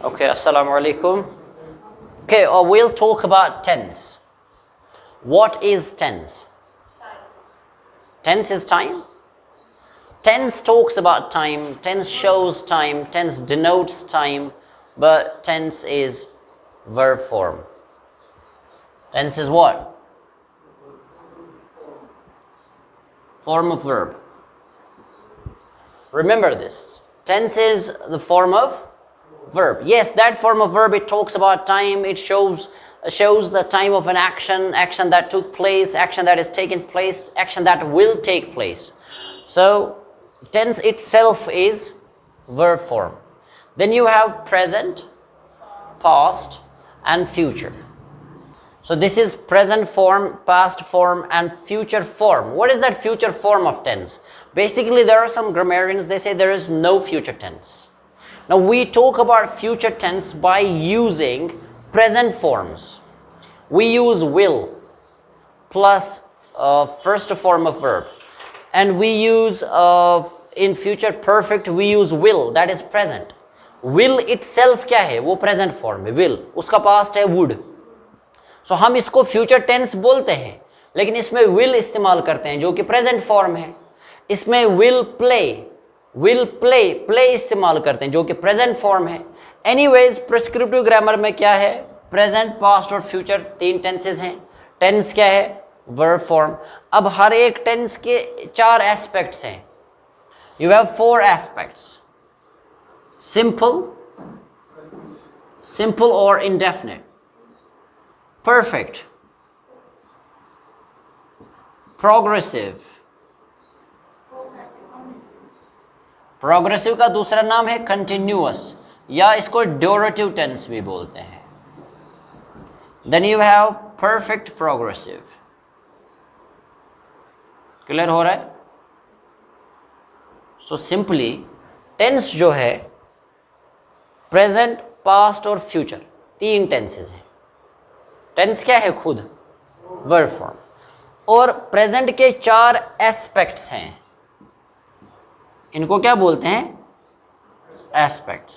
Okay, assalamu alaikum. Okay, we'll talk about tense. What is tense? Tense is time. Tense talks about time, tense shows time, tense denotes time, but tense is verb form. Tense is what? Form of verb. Remember this. Tense is the form of verb. Yes, that form of verb, it talks about time, it shows the time of an action, action that took place, action that is taken place, action that will take place. So tense itself is verb form. Then you have present, past and future. So this is present form, past form and future form. What is that future form of tense? Basically, there are some grammarians, they say there is no future tense. Now we talk about future tense by using present forms. We use will plus first form of verb, and we use in future perfect we use will, that is present. Will itself क्या है? वो present form है. will उसका past है would. So हम इसको future tense बोलते हैं, लेकिन इसमें will इस्तेमाल करते हैं जो कि present form है. इसमें will play इस्तेमाल करते हैं जो कि present form है. Anyways, prescriptive grammar में क्या है? Present, past और future तीन tenses हैं. Tense क्या है? Verb form. अब हर एक tense के चार aspects हैं. You have four aspects. Simple or indefinite. Perfect. Progressive. Progressive का दूसरा नाम है continuous, या इसको durative tense भी बोलते हैं. Then you have perfect progressive. Clear हो रहा है? So simply tense जो है present, past और future तीन tenses हैं. Tense क्या है खुद? Verb form. और present के चार aspects हैं. इनको क्या बोलते हैं? Aspects.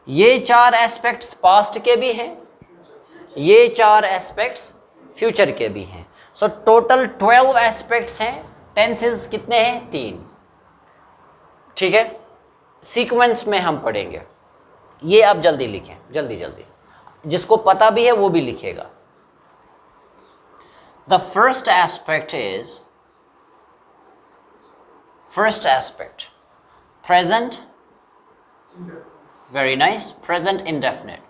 ये चार aspects past के भी हैं, ये चार aspects future के भी हैं. So total 12 aspects हैं. Tenses कितने हैं? 3. ठीक है, सीक्वेंस में हम पढ़ेंगे. ये आप जल्दी लिखें, जल्दी. जिसको पता भी है वो भी लिखेगा. The first aspect is present. Very nice. Present indefinite.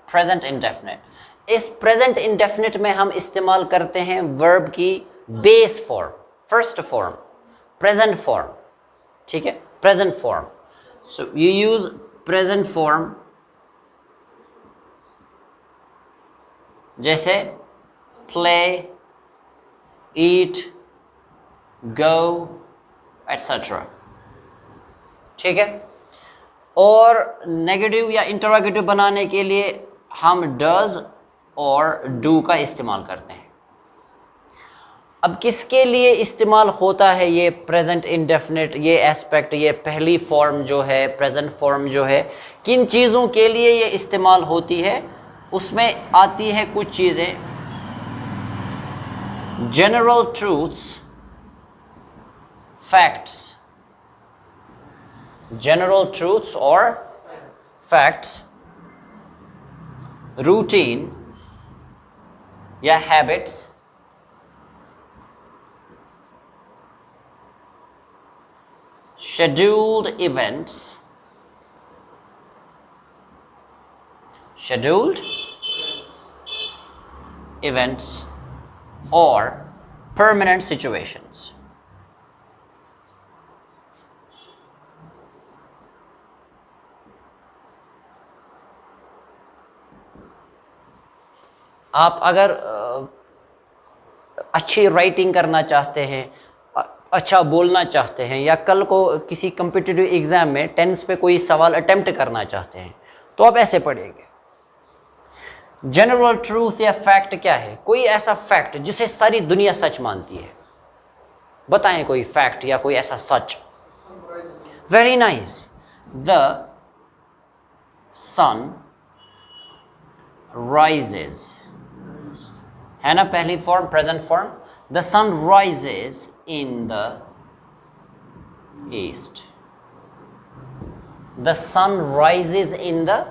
Present indefinite. इस present indefinite में हम इस्तेमाल करते हैं verb की base form, first form, present form. ठीक है, present form. So you use present form जैसे play, eat, go, etc. ठीक है. और नेगेटिव या इंटरोगेटिव बनाने के लिए हम does और do का इस्तेमाल करते हैं. अब किसके लिए इस्तेमाल होता है ये प्रेजेंट इंडेफिनिट, ये एस्पेक्ट, ये पहली फॉर्म जो है, प्रेजेंट फॉर्म जो है, किन चीज़ों के लिए ये इस्तेमाल होती है? उसमें आती है कुछ चीज़ें. General truths, facts. General truths और फैक्ट्स, रूटीन या habits, scheduled events, or permanent situations. आप अगर अच्छी राइटिंग करना चाहते हैं, अच्छा बोलना चाहते हैं, या कल को किसी कम्पिटिटिव एग्ज़ाम में टेंस पे कोई सवाल अटेम्प्ट करना चाहते हैं, तो आप ऐसे पढ़ेंगे. जनरल ट्रूथ या फैक्ट क्या है? कोई ऐसा फैक्ट जिसे सारी दुनिया सच मानती है. बताएं कोई फैक्ट या कोई ऐसा सच. Very nice. The sun rises है ना पहली form, present form. The sun rises in the east. The sun rises in the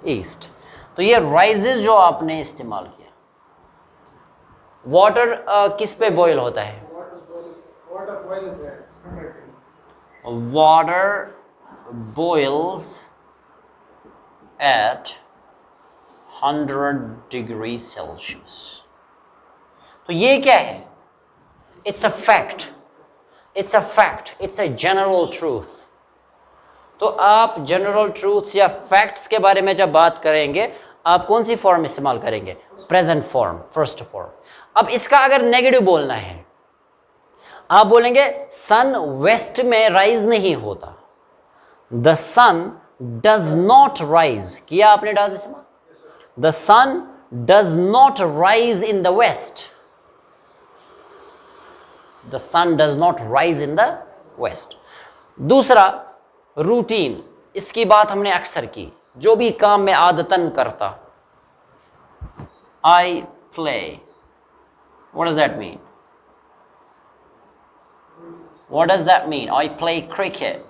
east. तो ये राइजेज जो आपने इस्तेमाल किया, वाटर किस पे बॉयल होता है? Water boils at 100 degree Celsius. तो ये क्या है? It's a fact. It's a fact. It's a general truth. तो आप जनरल ट्रूथ्स या फैक्ट्स के बारे में जब बात करेंगे, आप कौन सी फॉर्म इस्तेमाल करेंगे? Present form, first form. अब इसका अगर नेगेटिव बोलना है, आप बोलेंगे सन वेस्ट में राइज नहीं होता. The sun does not rise. किया आपने डज इस्तेमाल? The sun does not rise in the west. The sun does not rise in the west. दूसरा, रूटीन. इसकी बात हमने अक्सर की. जो भी काम मैं आदतन करता, I play. What does that mean? What does that mean? I play cricket.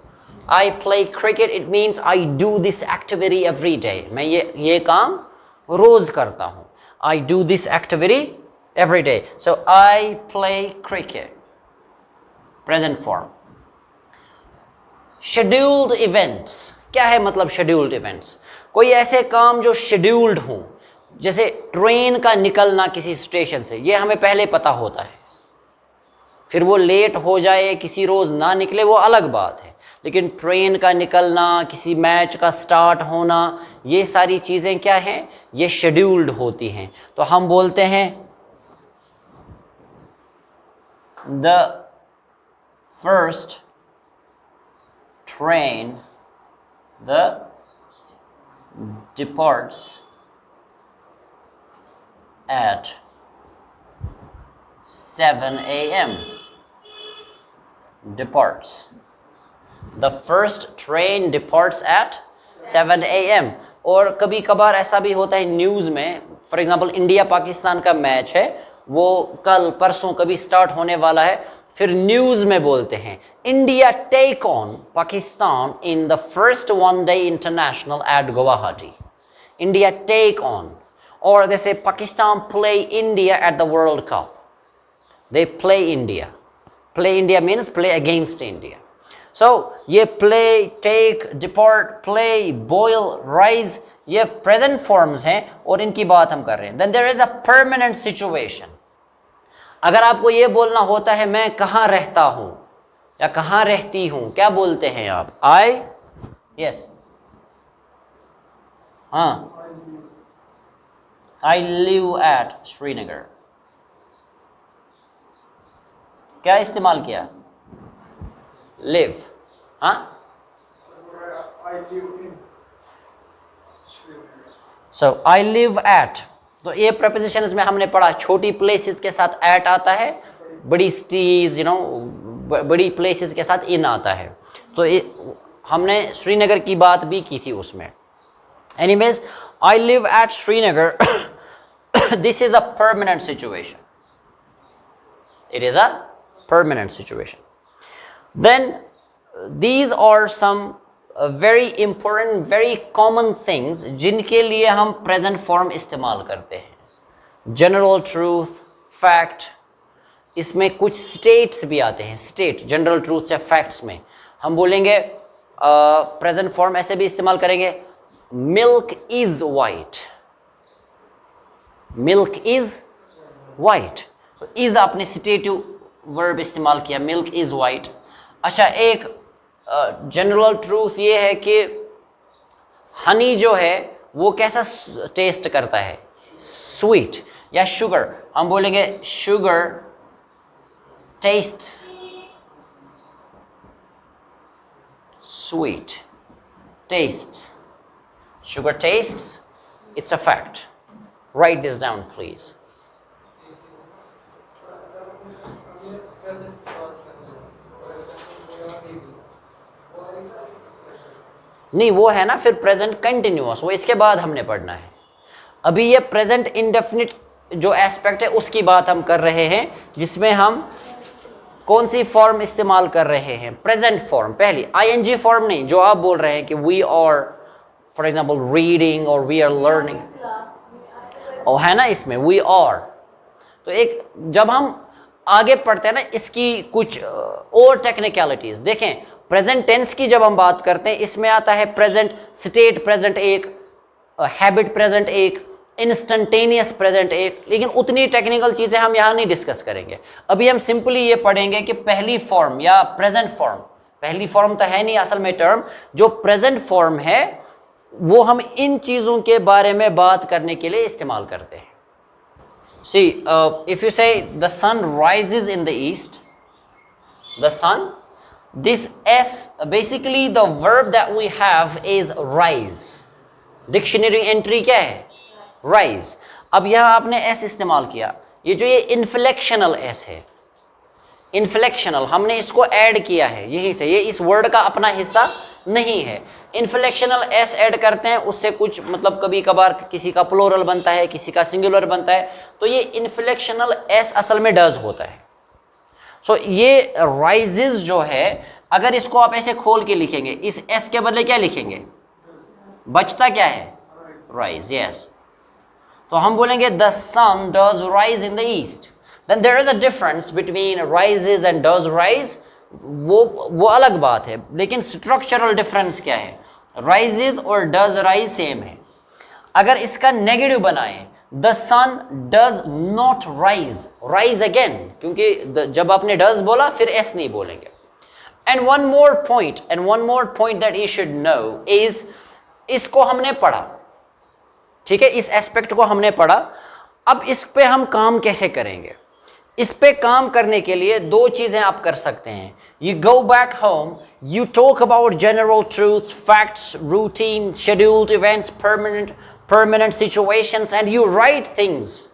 I play cricket. It means I do this activity every day. मैं ये काम रोज करता हूँ. I do this activity every day. So I play cricket. Present form. Scheduled events. क्या है मतलब scheduled events? कोई ऐसे काम जो scheduled हों, जैसे ट्रेन का निकलना किसी स्टेशन से, ये हमें पहले पता होता है. फिर वो लेट हो जाए, किसी रोज़ ना निकले, वो अलग बात है. लेकिन ट्रेन का निकलना, किसी मैच का स्टार्ट होना, ये सारी चीज़ें क्या हैं? ये शेड्यूल्ड होती हैं. तो हम बोलते हैं the first train the departs at 7 a.m. Departs. The first train departs at 7 a.m. और कभी कभार ऐसा भी होता है न्यूज़ में, फॉर एग्जांपल इंडिया पाकिस्तान का मैच है, वो कल परसों कभी स्टार्ट होने वाला है, फिर न्यूज़ में बोलते हैं India take on Pakistan in the first one day international at Guwahati. India take on. और जैसे Pakistan play India at the world cup. They play India. Play India means play against India. So ये play, take, depart, play, boil, rise, ये present forms हैं और इनकी बात हम कर रहे हैं. Then there is a permanent situation. अगर आपको ये बोलना होता है मैं कहाँ रहता हूँ या कहाँ रहती हूँ, क्या बोलते हैं आप? I, yes, हाँ, I live at Srinagar. क्या इस्तेमाल किया? लिव. हाँ, सो आई लिव एट. तो ये प्रपोजिशंस में हमने पढ़ा छोटी प्लेसेस के साथ एट आता है, बड़ी सिटीज बड़ी प्लेसेस के साथ इन आता है. तो हमने श्रीनगर की बात भी की थी उसमें. Anyways, I live at Srinagar. This is a permanent situation. It is a permanent situation. Then these are some very important, very common things जिनके लिए हम present form इस्तेमाल करते हैं. General truth, fact. इसमें कुछ states भी आते हैं. State, general truth या facts में हम बोलेंगे present form ऐसे भी इस्तेमाल करेंगे. Milk is white. Milk is white. तो इज आपने सिटेटिव वर्ब इस्तेमाल किया, मिल्क इज वाइट. अच्छा, एक जनरल ट्रूथ ये है कि हनी जो है वो कैसा टेस्ट करता है? स्वीट. या शुगर, हम बोलेंगे sugar tests sweet. Tests, sugar tastes. It's a fact. Write this down please. नहीं, वो है ना फिर प्रेजेंट कंटिन्यूअस, वो इसके बाद हमने पढ़ना है। अभी ये प्रेजेंट इंडेफिनिट जो एस्पेक्ट है उसकी बात हम कर रहे हैं, जिसमें हम कौन सी फॉर्म इस्तेमाल कर रहे हैं, प्रेजेंट फॉर्म। पहली आईएनजी फॉर्म नहीं, जो आप बोल रहे हैं कि we are for example reading और वी आर लर्निंग, और है ना इसमें वी आर। तो एक जब हम आगे पढ़ते हैं ना, इसकी कुछ और टेक्निकलिटीज देखें। प्रेजेंट टेंस की जब हम बात करते हैं, इसमें आता है प्रेजेंट स्टेट प्रेजेंट एक, हैबिट प्रेजेंट एक, इंस्टेंटेनियस प्रेजेंट एक, लेकिन उतनी टेक्निकल चीजें हम यहाँ नहीं डिस्कस करेंगे। अभी हम सिंपली ये पढ़ेंगे कि पहली फॉर्म या प्रेजेंट फॉर्म, पहली फॉर्म तो है नहीं असल में टर्म, जो प्रेजेंट फॉर्म है वो हम इन चीजों के बारे में बात करने के लिए इस्तेमाल करते हैं। See, if you say the sun rises in the east, the sun, this S, basically the verb that we have is rise. Dictionary entry क्या है? Rise. अब यहाँ आपने S इस्तेमाल किया, ये जो ये inflectional S है, inflectional, हमने इसको ऐड किया है यहीं से, ये इस वर्ड का अपना हिस्सा नहीं है। इन्फ्लेक्शनल एस ऐड करते हैं, उससे कुछ मतलब कभी कभार किसी का प्लोरल बनता है, किसी का सिंगुलर बनता है, तो ये इन्फ्लेक्शनल एस असल में डज होता है। सो ये राइजेस जो है, अगर इसको आप ऐसे खोल के लिखेंगे, इस एस के बदले क्या लिखेंगे, बचता क्या है, राइज, यस। तो हम बोलेंगे the sun does rise in the east, then there is a difference between rises and does rise, वो अलग बात है, लेकिन स्ट्रक्चरल डिफरेंस क्या है, राइजेस और डज राइज सेम है। अगर इसका नेगेटिव बनाएं, the sun does not rise, rise again, क्योंकि जब आपने डज बोला फिर एस नहीं बोलेंगे। And one more point that you should know is, इसको हमने पढ़ा, ठीक है, इस एस्पेक्ट को हमने पढ़ा। अब इस पे हम काम कैसे करेंगे? इस पे काम करने के लिए दो चीजें आप कर सकते हैं। You go back home, you talk about general truths, facts, routine, scheduled events, permanent situations and you right things.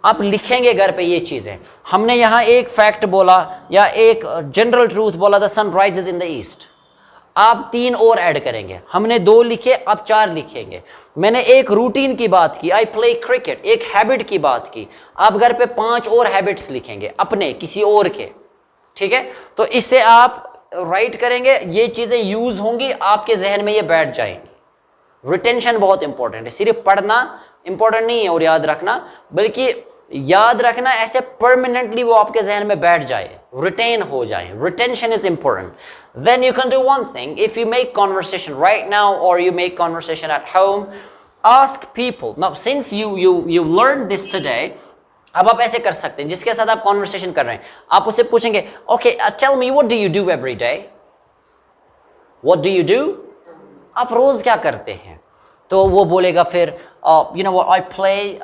आप लिखेंगे घर पे ये चीजें। हमने यहाँ एक फैक्ट बोला या एक जनरल ट्रूथ बोला, the sun rises in the east, आप 3 और ऐड करेंगे। हमने 2 लिखे, आप 4 लिखेंगे। मैंने एक रूटीन की बात की, आई प्ले क्रिकेट, एक हैबिट की बात की, आप घर पे 5 और हैबिट्स लिखेंगे अपने किसी और के, ठीक है। तो इससे आप राइट करेंगे, ये चीजें यूज होंगी, आपके जहन में ये बैठ जाएंगी। रिटेंशन बहुत इंपॉर्टेंट है, सिर्फ पढ़ना इंपॉर्टेंट नहीं है और याद रखना, बल्कि याद रखना ऐसे परमानेंटली वो आपके जहन में बैठ जाए, रिटेन हो जाए। Retention is important. Then you can do one thing. If you make conversation right now or you make conversation at home, ask people. Now, since you learned this today, अब आप ऐसे कर सकते हैं, जिसके साथ आप कॉन्वर्सेशन कर रहे हैं, आप उससे पूछेंगे, okay, tell me what do you do every day? What do you do? आप रोज क्या करते हैं? तो वो बोलेगा फिर, you know what, I play,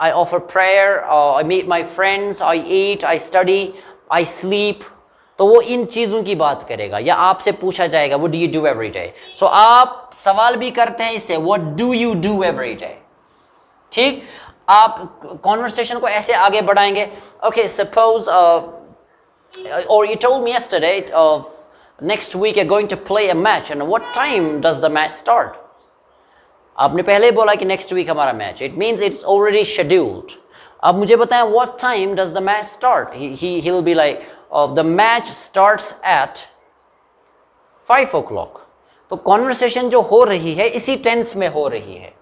I offer prayer, I meet my friends, I eat, I study, I sleep. तो वो इन चीज़ों की बात करेगा, या आपसे पूछा जाएगा what do you do every day? सो आप सवाल भी करते हैं इससे, what do you do every day? ठीक, आप कॉन्वर्सेशन को ऐसे आगे बढ़ाएंगे। Okay, suppose or you told me yesterday next week you're going to play a match and what time does the match start? आपने पहले बोला कि next week हमारा match, it means it's already scheduled. अब मुझे बताएं what time does the match start? He'll be like, the match starts at 5 o'clock. तो conversation जो हो रही है इसी टेंस में हो रही है।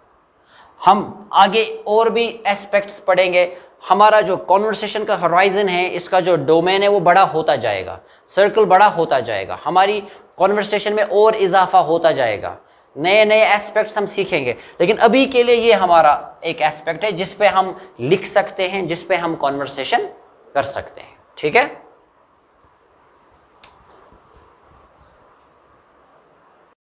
हम आगे और भी एस्पेक्ट्स पढ़ेंगे। हमारा जो कॉन्वर्सेशन का होराइजन है, इसका जो डोमेन है वो बड़ा होता जाएगा, सर्कल बड़ा होता जाएगा, हमारी कॉन्वर्सेशन में और इजाफा होता जाएगा, नए नए एस्पेक्ट्स हम सीखेंगे। लेकिन अभी के लिए ये हमारा एक एस्पेक्ट है जिस पे हम लिख सकते हैं, जिस पे हम कॉन्वर्सेशन कर सकते हैं, ठीक है।